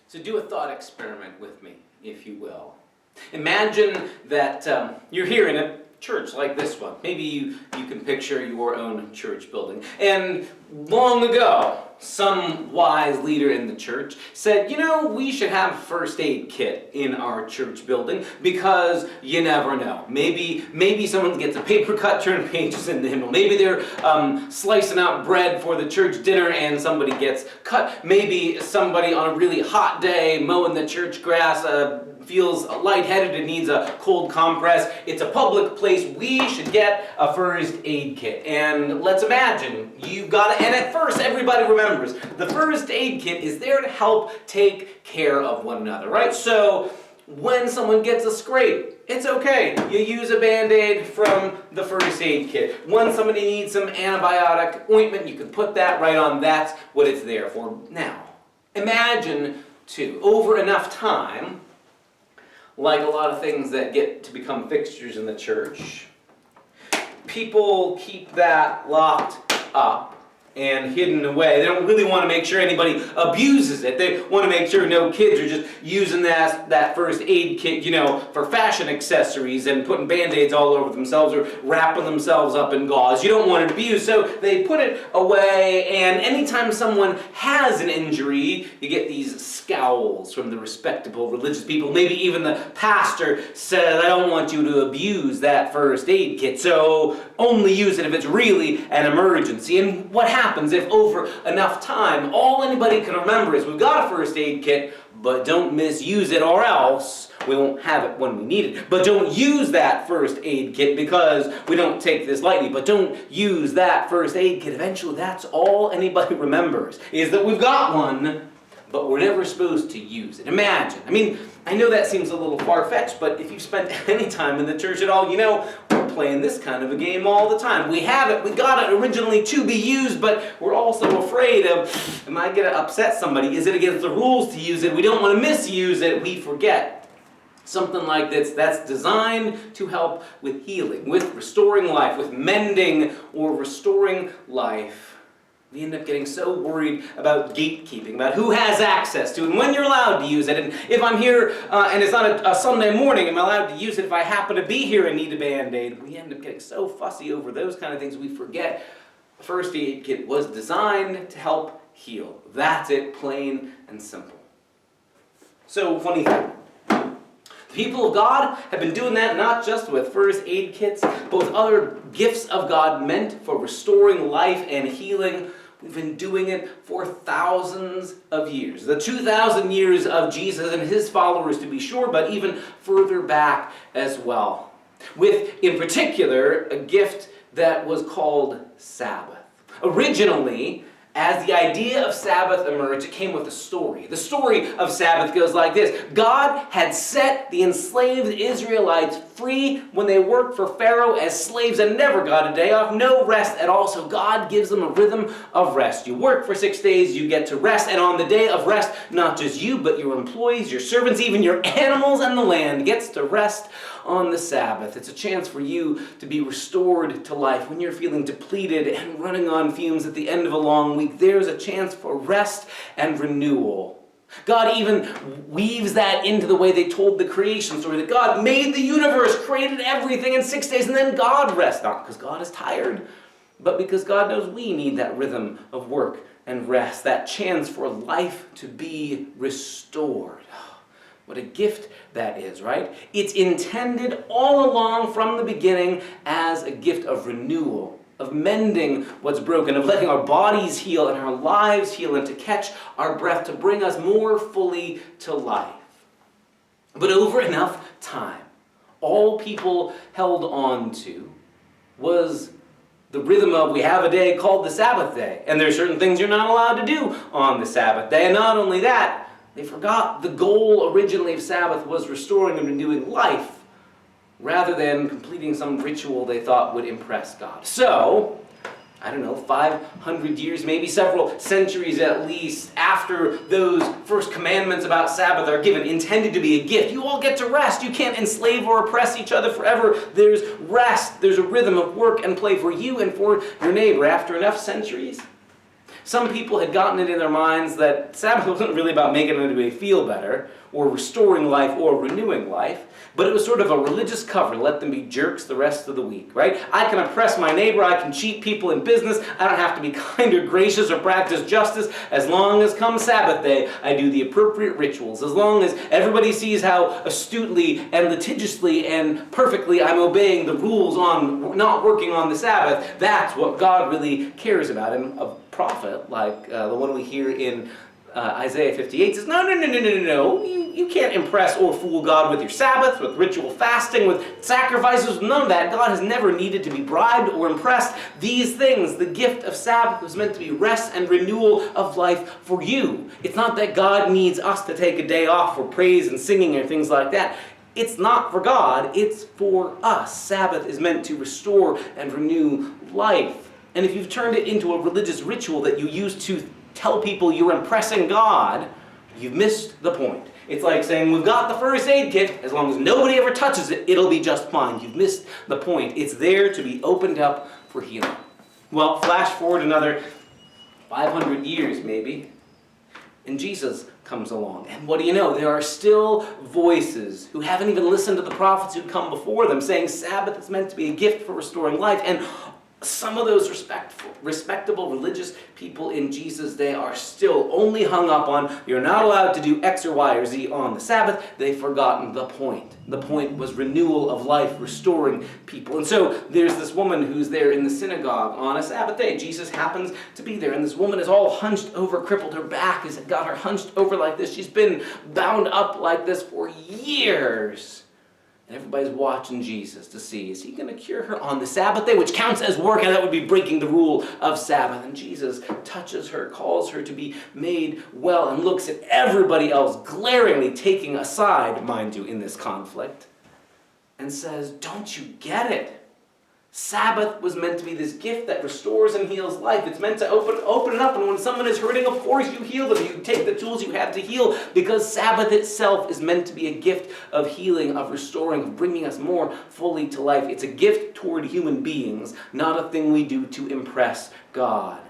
So do a thought experiment with me, if you will. Imagine that you're here in a church like this one. Maybe you can picture your own church building. And long ago, some wise leader in the church said, we should have a first aid kit in our church building because you never know. Maybe someone gets a paper cut, turn pages in the hymnal. Maybe they're slicing out bread for the church dinner and somebody gets cut. Maybe somebody on a really hot day mowing the church grass feels lightheaded and needs a cold compress. It's a public place. We should get a first aid kit. And let's imagine you've got it. And at first, everybody remembers the first aid kit is there to help take care of one another, right? So when someone gets a scrape, it's okay. You use a Band-Aid from the first aid kit. When somebody needs some antibiotic ointment, you can put that right on. That's what it's there for. Now, imagine, too, over enough time, like a lot of things that get to become fixtures in the church, people keep that locked up and hidden away. They don't really want to make sure anybody abuses it. They want to make sure no kids are just using that first aid kit, for fashion accessories and putting Band-Aids all over themselves or wrapping themselves up in gauze. You don't want it abused, so they put it away, and anytime someone has an injury, you get these scowls from the respectable religious people. Maybe even the pastor says, I don't want you to abuse that first aid kit, so only use it if it's really an emergency. And what happens if over enough time, all anybody can remember is we've got a first aid kit, but don't misuse it or else we won't have it when we need it. But don't use that first aid kit because we don't take this lightly. But don't use that first aid kit. Eventually, that's all anybody remembers, is that we've got one, but we're never supposed to use it. Imagine. I know that seems a little far-fetched, but if you've spent any time in the church at all, we're playing this kind of a game all the time. We have it, we got it originally to be used, but we're also afraid of, am I going to upset somebody? Is it against the rules to use it? We don't want to misuse it. We forget. Something like this that's designed to help with healing, with restoring life, with mending or restoring life. We end up getting so worried about gatekeeping, about who has access to it, and when you're allowed to use it. And if I'm here and it's not a Sunday morning, am I allowed to use it if I happen to be here and need a Band-Aid? We end up getting so fussy over those kind of things we forget the first aid kit was designed to help heal. That's it, plain and simple. So, funny thing. The people of God have been doing that not just with first aid kits, but with other gifts of God meant for restoring life and healing. We've been doing it for thousands of years. The 2,000 years of Jesus and his followers, to be sure, but even further back as well. With, in particular, a gift that was called Sabbath. Originally, as the idea of Sabbath emerged, it came with a story. The story of Sabbath goes like this. God had set the enslaved Israelites free when they worked for Pharaoh as slaves and never got a day off, no rest at all. So God gives them a rhythm of rest. You work for 6 days, you get to rest. And on the day of rest, not just you, but your employees, your servants, even your animals and the land gets to rest on the Sabbath. It's a chance for you to be restored to life when you're feeling depleted and running on fumes at the end of a long week. There's a chance for rest and renewal. God even weaves that into the way they told the creation story, that God made the universe, created everything in 6 days, and then God rests. Not because God is tired, but because God knows we need that rhythm of work and rest, that chance for life to be restored. What a gift that is, right? It's intended all along from the beginning as a gift of renewal, of mending what's broken, of letting our bodies heal and our lives heal, and to catch our breath, to bring us more fully to life. But over enough time, all people held on to was the rhythm of, we have a day called the Sabbath day, and there are certain things you're not allowed to do on the Sabbath day. And not only that, they forgot the goal originally of Sabbath was restoring and renewing life, rather than completing some ritual they thought would impress God. So, 500 years, maybe several centuries at least, after those first commandments about Sabbath are given, intended to be a gift, you all get to rest. You can't enslave or oppress each other forever. There's rest. There's a rhythm of work and play for you and for your neighbor. After enough centuries, Some people had gotten it in their minds that Sabbath wasn't really about making anybody feel better, or restoring life, or renewing life, but it was sort of a religious cover to let them be jerks the rest of the week, right? I can oppress my neighbor, I can cheat people in business, I don't have to be kind or gracious or practice justice, as long as come Sabbath day, I do the appropriate rituals, as long as everybody sees how astutely and litigiously and perfectly I'm obeying the rules on not working on the Sabbath. That's what God really cares about. And a prophet like the one we hear in Isaiah 58 says, no. You can't impress or fool God with your Sabbath, with ritual fasting, with sacrifices, none of that. God has never needed to be bribed or impressed. These things, the gift of Sabbath was meant to be rest and renewal of life for you. It's not that God needs us to take a day off for praise and singing or things like that. It's not for God, it's for us. Sabbath is meant to restore and renew life. And if you've turned it into a religious ritual that you use to tell people you're impressing God, you've missed the point. It's like saying, we've got the first aid kit, as long as nobody ever touches it, it'll be just fine. You've missed the point. It's there to be opened up for healing. Well, flash forward another 500 years maybe, and Jesus comes along. And what do you know? There are still voices who haven't even listened to the prophets who come before them, saying Sabbath is meant to be a gift for restoring life. And some of those respectable religious people in Jesus' day are still only hung up on, you're not allowed to do X or Y or Z on the Sabbath. They've forgotten the point. The point was renewal of life, restoring people. And so there's this woman who's there in the synagogue on a Sabbath day. Jesus happens to be there, and this woman is all hunched over, crippled. Her back has got her hunched over like this. She's been bound up like this for years. And everybody's watching Jesus to see, is he going to cure her on the Sabbath day, which counts as work, and that would be breaking the rule of Sabbath. And Jesus touches her, calls her to be made well, and looks at everybody else glaringly taking a side, mind you, in this conflict, and says, don't you get it? Sabbath was meant to be this gift that restores and heals life. It's meant to open it up, and when someone is hurting, of course you heal them. You take the tools you have to heal, because Sabbath itself is meant to be a gift of healing, of restoring, of bringing us more fully to life. It's a gift toward human beings, not a thing we do to impress God.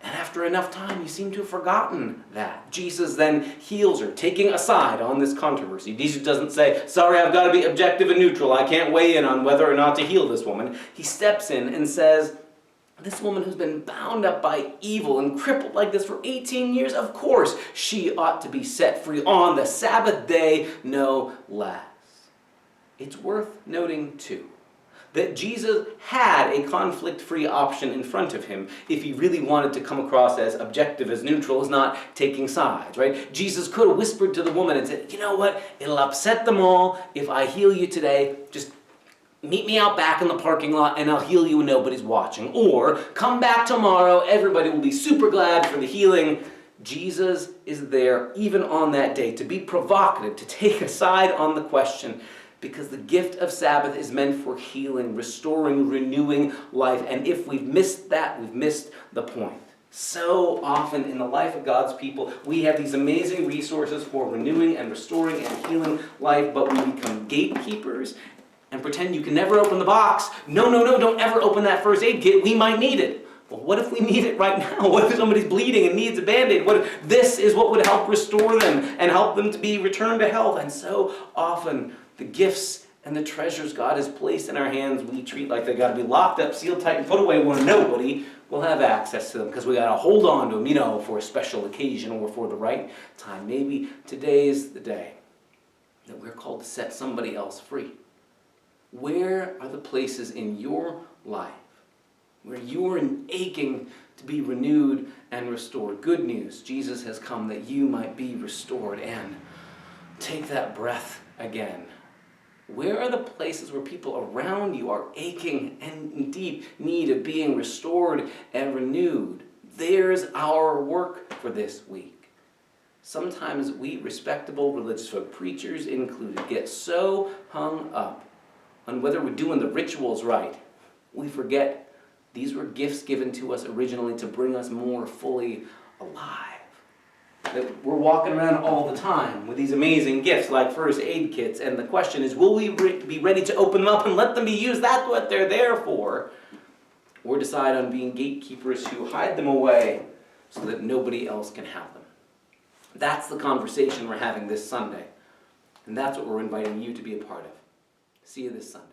And after enough time, you seem to have forgotten that. Jesus then heals her, taking a side on this controversy. Jesus doesn't say, sorry, I've got to be objective and neutral. I can't weigh in on whether or not to heal this woman. He steps in and says, this woman who's been bound up by evil and crippled like this for 18 years, of course she ought to be set free on the Sabbath day, no less. It's worth noting, too, that Jesus had a conflict-free option in front of him if he really wanted to come across as objective, as neutral, as not taking sides, right? Jesus could have whispered to the woman and said, you know what, it'll upset them all if I heal you today. Just meet me out back in the parking lot and I'll heal you when nobody's watching. Or come back tomorrow, everybody will be super glad for the healing. Jesus is there, even on that day, to be provocative, to take a side on the question, because the gift of Sabbath is meant for healing, restoring, renewing life. And if we've missed that, we've missed the point. So often in the life of God's people, we have these amazing resources for renewing and restoring and healing life, but we become gatekeepers and pretend you can never open the box. No, don't ever open that first aid kit. We might need it. Well, what if we need it right now? What if somebody's bleeding and needs a Band-Aid? What if this is what would help restore them and help them to be returned to health? And so often, the gifts and the treasures God has placed in our hands, we treat like they got to be locked up, sealed tight, and put away where nobody will have access to them, because we got to hold on to them, for a special occasion or for the right time. Maybe today's the day that we're called to set somebody else free. Where are the places in your life where you're aching to be renewed and restored? Good news, Jesus has come that you might be restored and take that breath again. Where are the places where people around you are aching and in deep need of being restored and renewed? There's our work for this week. Sometimes we respectable religious folk, preachers included, get so hung up on whether we're doing the rituals right, we forget these were gifts given to us originally to bring us more fully alive. That we're walking around all the time with these amazing gifts like first aid kits, and the question is, will we be ready to open them up and let them be used? That's what they're there for. Or decide on being gatekeepers who hide them away so that nobody else can have them. That's the conversation we're having this Sunday. And that's what we're inviting you to be a part of. See you this Sunday.